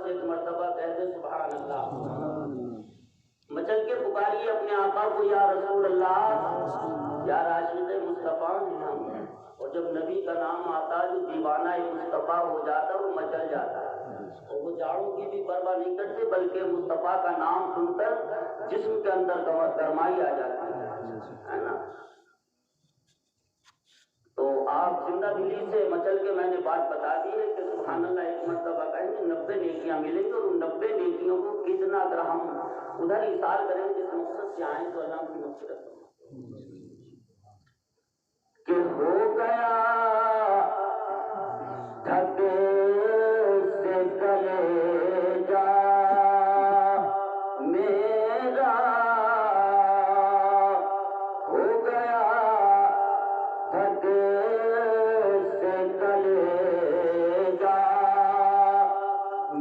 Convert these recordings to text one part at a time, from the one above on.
سے ایک مرتبہ کہہ دے سبحان اللہ۔ مچل کے پکاری اپنے آقا کو یا رسول اللہ یا راشد مصطفیٰ، اور جب نبی کا نام آتا جو دیوانہ مصطفیٰ ہو جاتا وہ مچل جاتا ہے، اور وہ جاڑوں کی بھی پرواہ نہیں کرتے بلکہ مصطفیٰ کا نام سن کر جسم کے اندر گرمائی آ جاتی ہے نا۔ تو آپ زندہ دلی سے مچل کے میں نے بات بتا دی ہے کہ سبحان اللہ ایک مرتبہ کہیں گے 90 نیکیاں ملیں گی، اور ان 90 نیکیوں کو کتنا اگر ہم ادھر اثار کریں جس مقصد سے آئیں تو اللہ کی مغفرت کہ ہو گیا دھکے سے کلیجا میرا، ہو گیا دھکے سے کلیجا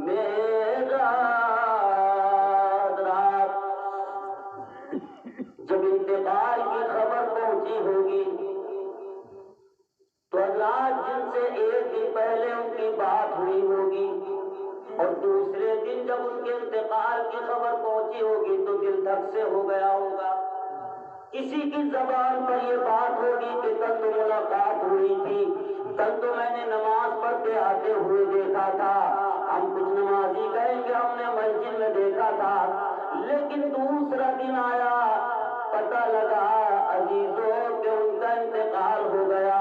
میرا۔ جب انتقال کی خبر پہنچی ہوگی تو حضرات جن سے ایک دن پہلے ان کی بات ہوئی ہوگی اور دوسرے دن جب ان کے انتقال کی خبر پہنچی ہوگی تو دل دھک سے ہو گیا ہوگا۔ کسی کی زبان پر یہ بات ہوگی کہ کل تو ملاقات ہوئی تھی، کل تو میں نے نماز پڑھتے آتے ہوئے دیکھا تھا، ہم کچھ نمازی کہیں گے ہم نے مسجد میں دیکھا تھا، لیکن دوسرا دن آیا پتہ لگا عزیزوں کہ ان کا انتقال ہو گیا،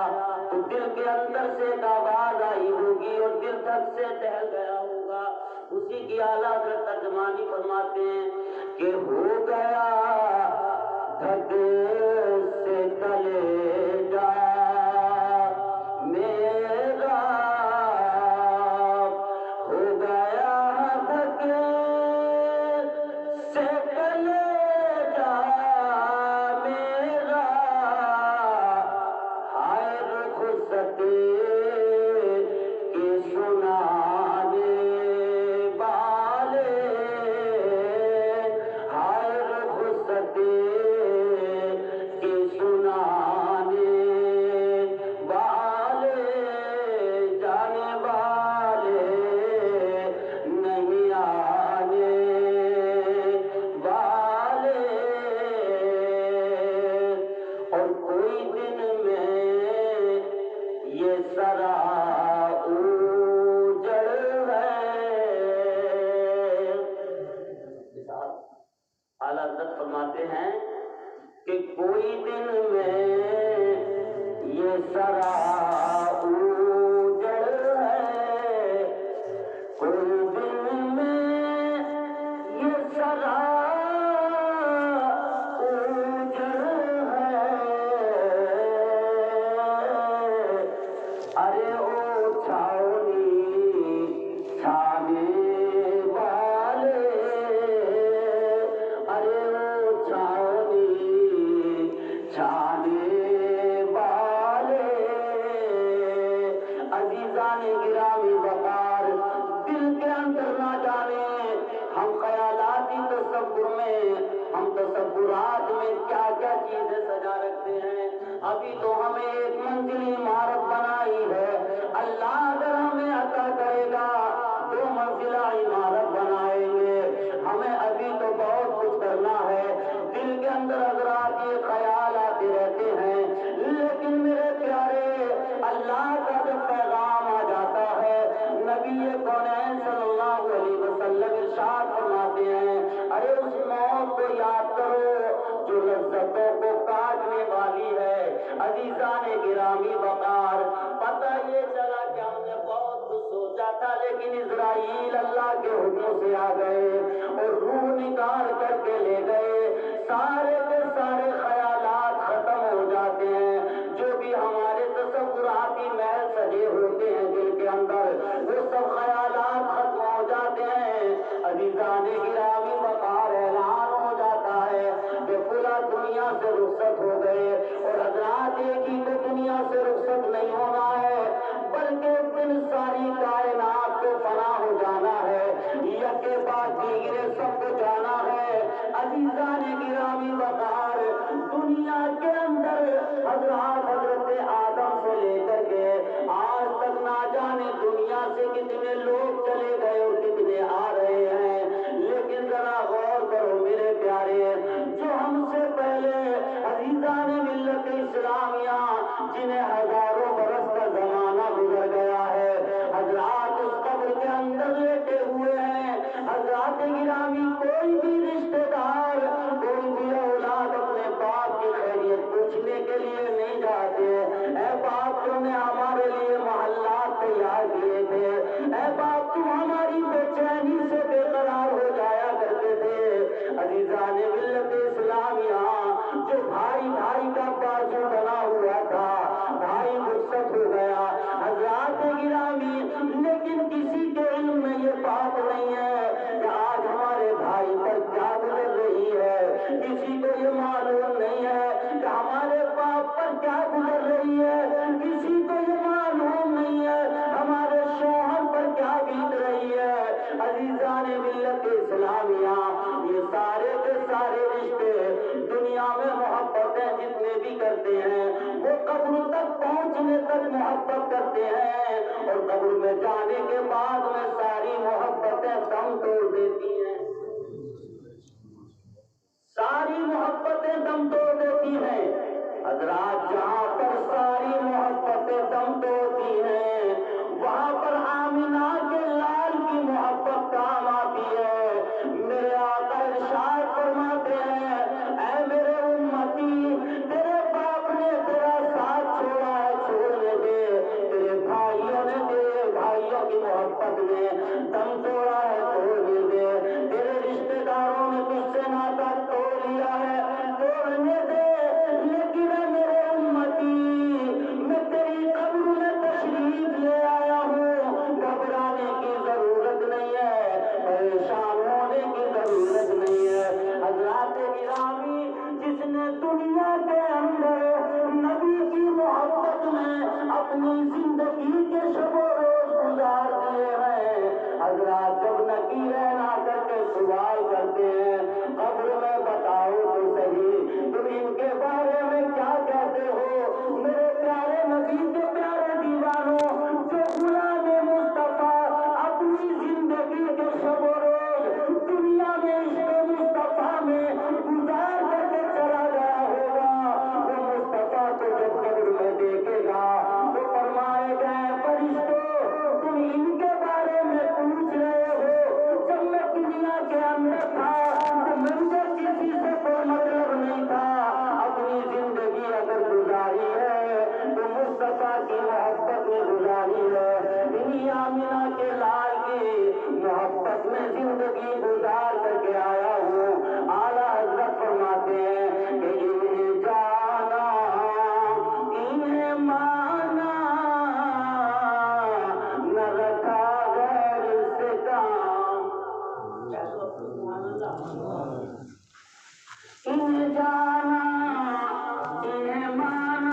تو دل کے اندر سے ایک آواز آئی ہوگی اور دل دھک سے دہل گیا ہوگا۔ اسی کی اعلیٰ حضرت ترجمانی فرماتے ہیں کہ ہو گیا دھکے سے کلیجا میرا، ہو گیا دھکے سے کلیجا میرا، ہائے رخصتی کے سنانے والے، ہائے رخصتی کے سنانے والے، جانے والے نہیں آنے والے، اور کوئی دن میں یہ سرا اوجڑ ہے۔ اعلیٰ حضرت فرماتے ہیں کہ کوئی دن میں یہ سرا اوجڑ ہے، کوئی دن میں یہ سرا اوجڑ ہے، ارے او چھاؤنی چھانے والے، ارے او چھاؤنی چھانے والے، عزیزان گرامی وقار، دل کے اندر نہ جانے ہم خیالاتی تصور میں، ہم تصورات میں کیا کیا چیزیں سجا رکھتے ہیں۔ ابھی تو ہمیں ایک منزلی عمارت بنائی ہے، اللہ اگر ہمیں عطا کرے گا 2 منزلہ عمارت بنائیں گے، ہمیں ابھی تو بہت کچھ کرنا ہے۔ دل کے اندر حضرات یہ خیال آتے رہتے ہیں، لیکن میرے پیارے اللہ کا جب پیغام آ جاتا ہے، نبی کونین صلی اللہ علیہ وسلم ارشاد فرماتے ہیں ارے اس موت کو یاد کرو جو لذتوں کو کاٹنے والی ہے۔ عزیزان گرامی وقار، پتہ یہ چلا کہ ہم نے بہت کچھ سوچا تھا، لیکن اسرائیل اللہ کے حکم سے آ گئے اور روح نکال کر کے لے گئے، سارے کے سارے خیالات ختم ہو جاتے ہیں، جو بھی ہمارے تصوراتی محل سجے ہوتے ہیں دل کے اندر، وہ سب خیالات ختم ہو جاتے ہیں۔ عزیزان گرامی وقار، اعلان ہو جاتا ہے کہ فلاں دنیا سے رخصت ہو گئے، اور حضرات ایک ہی کو دنیا سے رخصت نہیں ہونا ہے بلکہ ایک دن ساری کائنات کو فنا ہو جانا ہے، یکے بعد دیگرے سب کو جانا ہے۔ عزیزان گرامی وقار، دنیا کے اندر حضرات حضرت آدم سے لے کر کے آج تک نہ جانے دنیا سے کتنے لوگ چلے گئے اور کتنے تیار کیے تھے۔ اے باپ تم ہماری بے چینی سے بے قرار ہو جایا کرتے تھے۔ عزیزان ملت اسلامیہ، جو بھائی بھائی کا بازو بنا ہوا تھا، بھائی رخصت ہو گیا۔ حضرات گرامی، لیکن کسی کے علم میں یہ بات نہیں ہے کہ آج ہمارے بھائی پر کیا گزر رہی ہے، کسی کو یہ معلوم نہیں ہے کہ ہمارے باپ پر کیا گزر رہی ہے، کسی کو یہ معلوم نہیں ہے ہمارے شوہر پر کیا بیت رہی ہے۔ عزیزان ملت اسلامیہ، یہ سارے کے سارے رشتے دنیا میں محبتیں جتنے بھی کرتے ہیں وہ قبر تک پہنچنے تک محبت کرتے ہیں، اور قبر میں جانے کے بعد میں ساری محبتیں دم توڑ دیتی ہیں، ساری محبتیں دم توڑ دیتی ہیں۔ حضرات جہاں پر ساری محبتیں دم توڑتی ہیں وہاں پر آمینہ کے لال کی محبت کام آتی ہے۔ میرے آقا ارشاد فرماتے ہیں، اے میرے امتی، تیرے باپ نے تیرا ساتھ چھوڑا ہے، چھوڑنے دے، تیرے بھائیوں نے تیرے بھائیوں کی محبت میں دم توڑا ہے، توڑنے دے، تیرے رشتہ داروں نے تجھ سے ناتا توڑ لیا ہے، توڑنے دے، لیکن اے میرے امتی، میں تیری قبر میں تشریف لے آیا ہوں، گھبرانے کی ضرورت نہیں ہے، پریشان ہونے کی ضرورت نہیں ہے۔ حضرات گرامی، جس نے دنیا کے اندر نبی کی محبت میں اپنی زندگی کے شب و روز گزار دیے ہیں، حضرات جب نکیرین آ کر کے سوال کرتے ہیں قبر میں بتاؤ تو صحیح تم ان کے بارے میں کیا کہتے ہو، میرے پیارے نبی کے پیارے دیوانوں، جو غلام مصطفیٰ اپنی زندگی کے شب و روز دنیا میں عشق مصطفیٰ میں گزار کر کے چلا گیا ہوگا، وہ مصطفیٰ کو جب قبر میں دیکھے گا تو فرمائے گا، فرشتوں تم ان کے بارے میں پوچھ رہے ہو، جب میں دنیا کے اندر تھا تو مجھے کسی سے کوئی مطلب نہیں تھا، اپنی زندگی اگر گزاری ہے تو مصطفیٰ کی محبت میں گزاری ہے، انہی آمینہ کے لال کی محبت میں زندگی گزار کر کے آیا ہوں۔ اعلیٰ حضرت فرماتے ہیں کہ انہیں جانا، انہیں مانا، نہ رکھا غیر سے کام، انہیں جانا، انہیں مانا،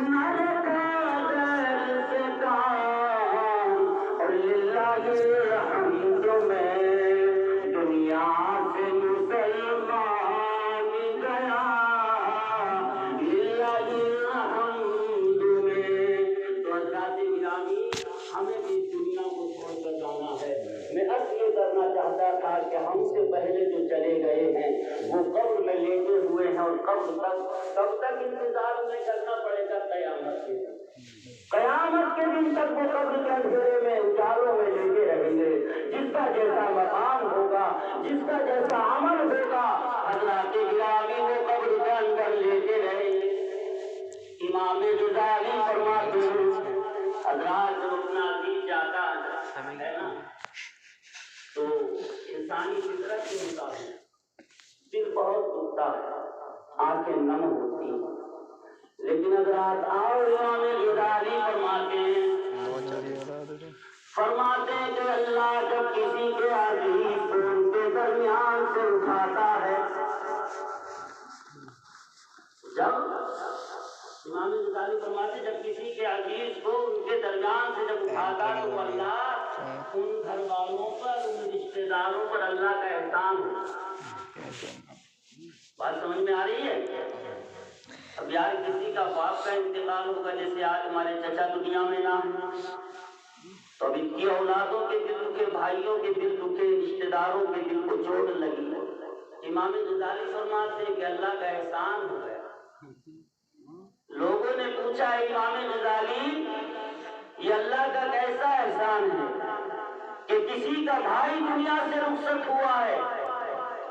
نہ رکھا غیر سے کام، اور للہ الحمد میں دنیا سے مسلمان گیا، للہ الحمد میں۔ تو حضرات گرامی، ہمیں بھی اس دنیا کو چھوڑ کر جانا ہے۔ میں عرض یہ کرنا چاہتا تھا کہ ہم سے پہلے جو چلے گئے ہیں وہ قبر میں لیٹے ہوئے ہیں، اور قبر تک کب تک انتظار میں کرنا پڑے گا؟ قیامت کے دن، قیامت کے دن تک وہ قبر کے اندھیرے میں اجالوں میں لیٹے رہیں گے۔ جس کا جیسا مقام ہوگا، جس کا جیسا عمل ہوگا، حضرات گرامی وہ قبر کے اندر لیٹے رہیں گے۔ امام غزالی فرماتے ہیں، حضرات جب اپنا عزیز جاتا ہے نا تو انسانی فطرت کے مطابق دل بہت دکھتا ہے، آنکھیں نم ہوتی ہیں، لیکن حضرات آؤ امام غزالی فرماتے ہیں کہ اللہ جب کسی کے عزیز کو ان کے درمیان سے اٹھاتا ہے، جب امام غزالی فرماتے جب کسی کے عزیز کو ان کے درمیان سے جب اٹھاتا ہے تو اللہ ان گھر والوں پر، ان رشتے داروں پر اللہ کا احسان ہے۔ بات سمجھ میں آ رہی ہے؟ اب یار کسی کا باپ کا انتقال ہوگا، جیسے آج ہمارے چچا دنیا میں نہ ہو، تو اب ان کی اولادوں کے دل دکھے، بھائیوں کے دل دکھے، رشتے داروں کے دل کو چوٹ لگی۔ امام غزالی فرماتے ہیں کہ اللہ کا احسان ہو گیا۔ لوگوں نے پوچھا امام غزالی یہ اللہ کا کیسا احسان ہے کہ کسی کا بھائی دنیا سے رخصت ہوا ہے،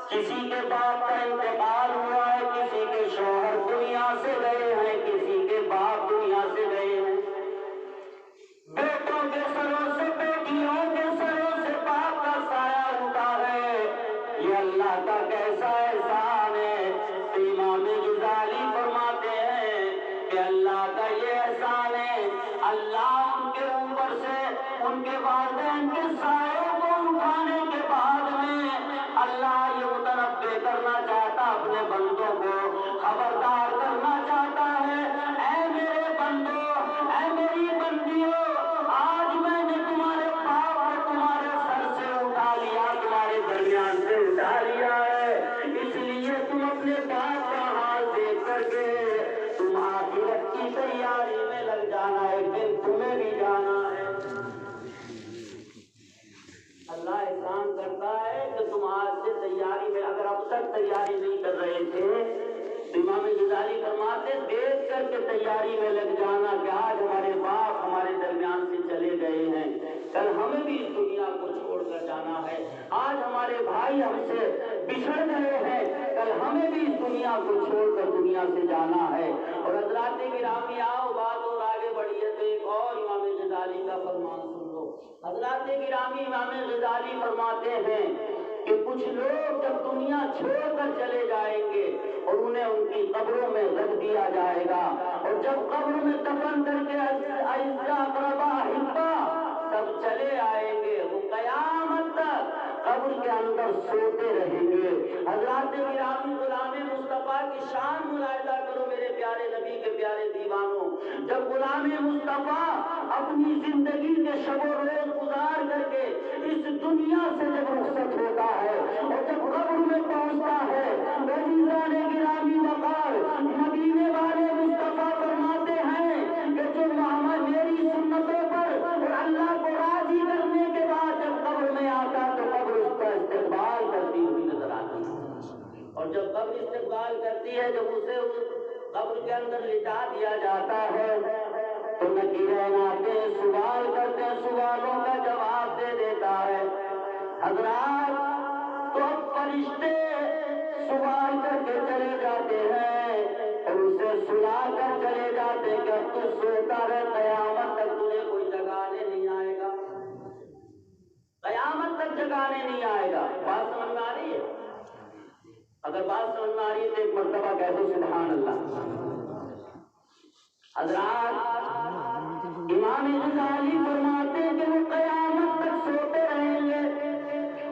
کسی کے باپ کا انتقال ہوا ہے، کسی کے شوہر دنیا سے گئے ہیں، کسی کے باپ دنیا سے گئے ہیں، بے بندوں کو خبردار کرنا چاہتا ہے، اے میرے بندو، اے میری بندیوں، آج میں نے تمہارے پاپ کو تمہارے سر سے اٹھا لیا، تمہارے درمیان سے اٹھا لیا ہے، اس لیے تم اپنے باپ کا حال دیکھ کر کے تم آخرت کی تیاری میں لگ جانا، ایک دن تمہیں بھی جانا ہے۔ اللہ احسان کرتا ہے کہ تم آج سے تیاری میں، اگر اب تک تیاری نہیں کر رہے تھے تو امام غزالی فرماتے دیکھ کر کے تیاری میں لگ جانا کہ آج ہمارے باپ ہمارے درمیان سے چلے گئے ہیں، کل ہمیں بھی اس دنیا کو چھوڑ کر جانا ہے، آج ہمارے بھائی ہم سے بچھڑ گئے ہیں، کل ہمیں بھی اس دنیا کو چھوڑ کر دنیا سے جانا ہے۔ اور حضرات گرامی آؤ بات اور آگے بڑھیے تو ایک اور امام غزالی کا فرمان سن لو۔ حضرات گرامی امام غزالی فرماتے ہیں کہ کچھ لوگ جب دنیا چھوڑ کر چلے جائیں گے اور انہیں ان کی قبروں میں رکھ دیا جائے گا، اور جب قبر میں دفن کر کے اعزاء اقربا احبا سب چلے آئیں گے، وہ قیامت تک قبر کے اندر سوتے رہیں گے۔ حضرات گرامی غلام مصطفیٰ کی شان ملاحظہ کرو میرے پیارے نبی کے پیارے دیوانوں، جب غلام مصطفیٰ اپنی زندگی کے شب و روز گزار کر کے اس دنیا سے جب رخصت ہوتا ہے اور جب قبر میں پہنچتا ہے، عزیزان گرامی وقار مدینے والے مصطفیٰ فرماتے ہیں کہ جو محمد میری سنتوں پر اور اللہ کو راضی کرنے کے بعد جب قبر میں آتا تو قبر اس کا استقبال کرتی ہوئی نظر آتی ہے، اور جب قبر استقبال کرتی ہے، جب اسے قبر کے اندر لٹا دیا جاتا ہے تو نکیرین آتے سوال کرتے، سوالوں کا جواب دے دیتا ہے۔ حضرات تو اب فرشتے سوال کر کے چلے جاتے ہیں اور اسے سلا کر چلے جاتے کہ اب تو سوتا رہے، قیامت تک تجھے کوئی جگانے نہیں آئے گا، قیامت تک جگانے نہیں آئے گا۔ بات سمجھ میں آ رہی ہے؟ اگر بات سمجھ میں آ رہی ہے تو ایک مرتبہ کہہ دو سبحان اللہ۔ حضرات امام غزالی فرماتے ہیں کہ وہ قیامت تک سوتے رہیں گے،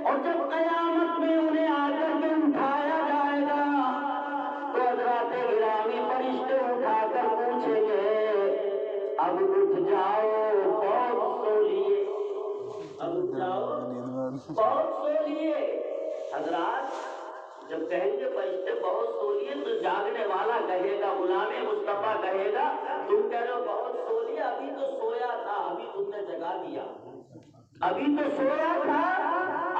اور جب قیامت میں انہیں آ کر کے اٹھایا جائے گا تو حضرات گرامی فرشتے اٹھا کر پوچھیں گے اب اٹھ جاؤ بہت سو لیے، اب اٹھ جاؤ بہت سو لیے۔ حضرات جب کہیں گے فرشتے بہت سو لیے تو جاگنے والا کہے گا، غلام مصطفیٰ کہے گا تم کہہ رہے ہو بہت سو لیا، ابھی تو سویا تھا، ابھی تم نے جگا دیا، ابھی تو سویا تھا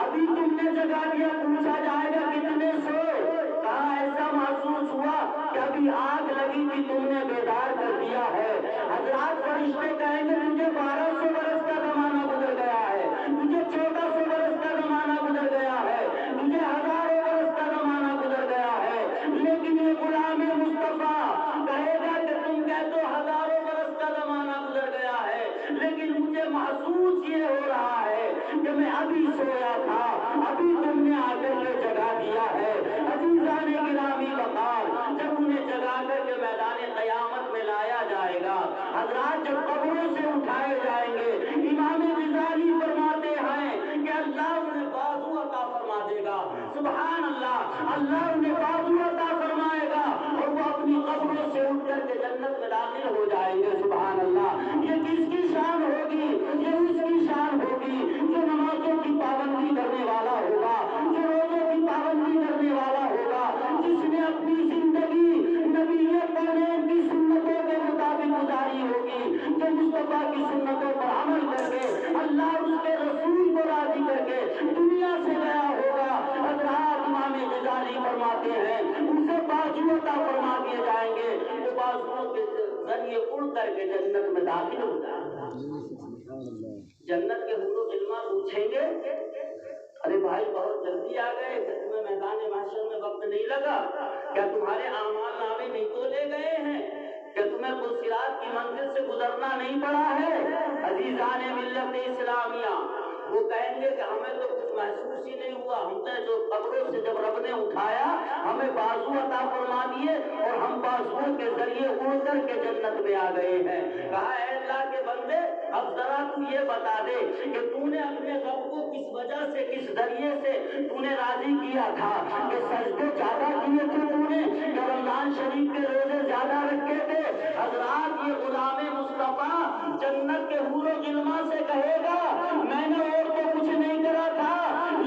ابھی تم نے جگا دیا۔ پوچھا جائے گا کتنے سوئے، کہا ایسا محسوس ہوا کہ ابھی آگ لگی تھی تم نے بیدار کر دیا ہے۔ حضرات فرشتے کہیں گے تجھے 1200 برس کا زمانہ گزر گیا ہے، تجھے 1400 برس کا زمانہ گزر گیا ہے، تجھے ہزاروں برس کا زمانہ گزر گیا ہے، لیکن یہ غلام مصطفیٰ کہے گا کہ تم کہتے ہو ہزاروں برس کا زمانہ گزر گیا ہے، لیکن مجھے محسوس یہ ہو رہا ہے کہ میں ابھی سویا تھا، ابھی تم نے آ کر کے جگا دیا ہے۔ عزیزان گرامی وقار جب انہیں جگا کر کے میدان قیامت میں لایا جائے گا، حضرات جب قبروں سے اٹھائے جائیں گے، امام غزالی فرماتے ہیں کہ اللہ انہیں بازو عطا فرما دے گا، سبحان اللہ، اللہ انہیں بازو عطا فرمائے گا اور وہ اپنی قبروں سے اٹھ کر کے جنت میں داخل ہو جائیں گے، سبحان اللہ۔ یہ کس کی شان ہوگی؟ یہ اس کی شان ہوگی جو نمازوں کی پابندی کرنے والا ہوگا، جو روزوں کی پابندی کرنے والا ہوگا، جس نے اپنی زندگی نبی کونین کی سنتوں کے مطابق گزاری ہوگی، جو مصطفیٰ کی سنتوں پر عمل کر کے اللہ اور اس کے رسول کو راضی کر کے دنیا سے گیا ہوگا۔ حضرات امام غزالی فرماتے ہیں اسے بازو عطا فرما دیے جائیں گے، وہ بازوؤں کے ذریعے اڑ کر کے جنت میں داخل ہو جائیں گے۔ جنت کے حور و غلمان پوچھیں گے ارے بھائی بہت جلدی آ گئے، کہ تمہیں میدان محشر میں وقت نہیں لگا؟ کیا تمہارے اعمال نامے نہیں تولے گئے ہیں؟ کیا تمہیں کوئی صراط کی منزل سے گزرنا نہیں پڑا ہے؟ عزیزان ملت اسلامیہ وہ کہیں گے کہ ہمیں تو کچھ محسوس ہی نہیں ہوا، ہم نے جو قبروں سے جب رب نے اٹھایا ہمیں بازو عطا فرما دیے اور ہم بازوؤں کے ذریعے اڑ کر کے جنت میں آ گئے ہیں۔ کہا اے اللہ کے بندے اب ذرا تو یہ بتا دے کہ تو نے اپنے رب کو کس وجہ سے, کس ذریعے سے تو نے راضی کیا تھا؟ کہ سجدے زیادہ کیے تھے تو نے, کہ رمضان شریف کے روزے زیادہ رکھے تھے؟ حضرات یہ غلام مصطفیٰ جنت کے حور و غلما سے کہے گا میں نے اور تو کچھ نہیں کرا تھا,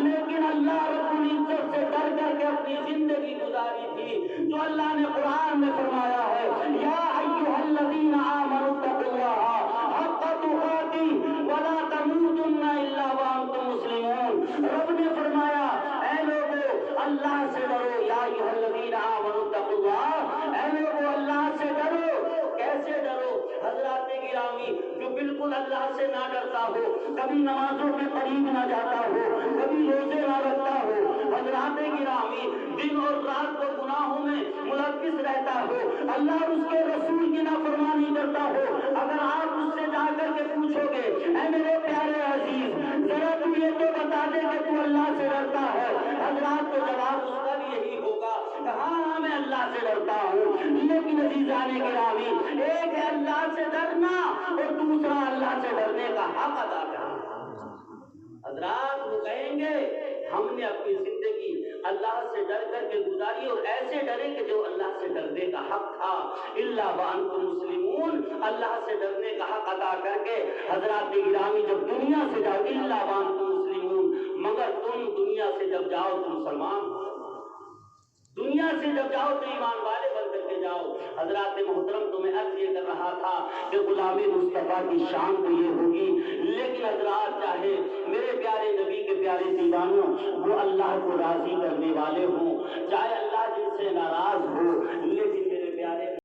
لیکن اللہ رب العزت سے ڈر کر کے اپنی زندگی گزاری تھی. جو اللہ نے قرآن میں فرمایا ہے یا ایھا الذین آمنوا اتقوا اللہ حق تقاتہ ولا تموتن الا وانتم مسلمون. رب نے فرمایا اے لوگو اللہ سے ڈرو, یا ایھا الذین آمنوا اتقوا اللہ, اے لوگو اللہ سے ڈرو. کیسے ڈرو؟ حضرات گرامی, جو بالکل اللہ سے نہ ڈرتا ہو, کبھی نمازوں کے قریب نہ جاتا ہو, کبھی روزے نہ رکھتا ہو, حضرات گرامی دن اور رات کو گناہوں میں ملوث رہتا ہو, اللہ اور اس کے رسول کی نافرمانی کرتا ہو, اگر آپ اس سے جا کر کے پوچھو گے اے میرے پیارے عزیز ذرا تو یہ تو بتا دے کہ تو اللہ سے ڈرتا ہے, حضرات تو جواب اس کا بھی یہی ہوگا ہاں میں اللہ سے ڈرتا ہوں. لیکن عزیزان گرامی, ایک ہے اللہ سے ڈرنا اور دوسرا اللہ سے ڈرنے کا حق ادا کرنا. حضرات وہ کہیں گے ہم نے اپنی زندگی اللہ سے ڈر کر کے گزاری اور ایسے ڈرے کہ جو اللہ سے ڈرنے کا حق تھا, الا وانتم مسلمون, اللہ سے ڈرنے کا حق ادا کر کے. حضرات گرامی جب دنیا سے جاؤ الا وانتم مسلمون, مگر تم دنیا سے جب جاؤ تو مسلمان ہو, دنیا سے جب جاؤ تو ایمان والے بن کر کے جاؤ. حضرات محترم تو میں عرض یہ کر رہا تھا کہ غلام مصطفیٰ کی شان تو یہ ہوگی, لیکن حضرات چاہے میرے پیارے نبی کے پیارے دیوانوں وہ اللہ کو راضی کرنے والے ہوں, چاہے اللہ جن سے ناراض ہو,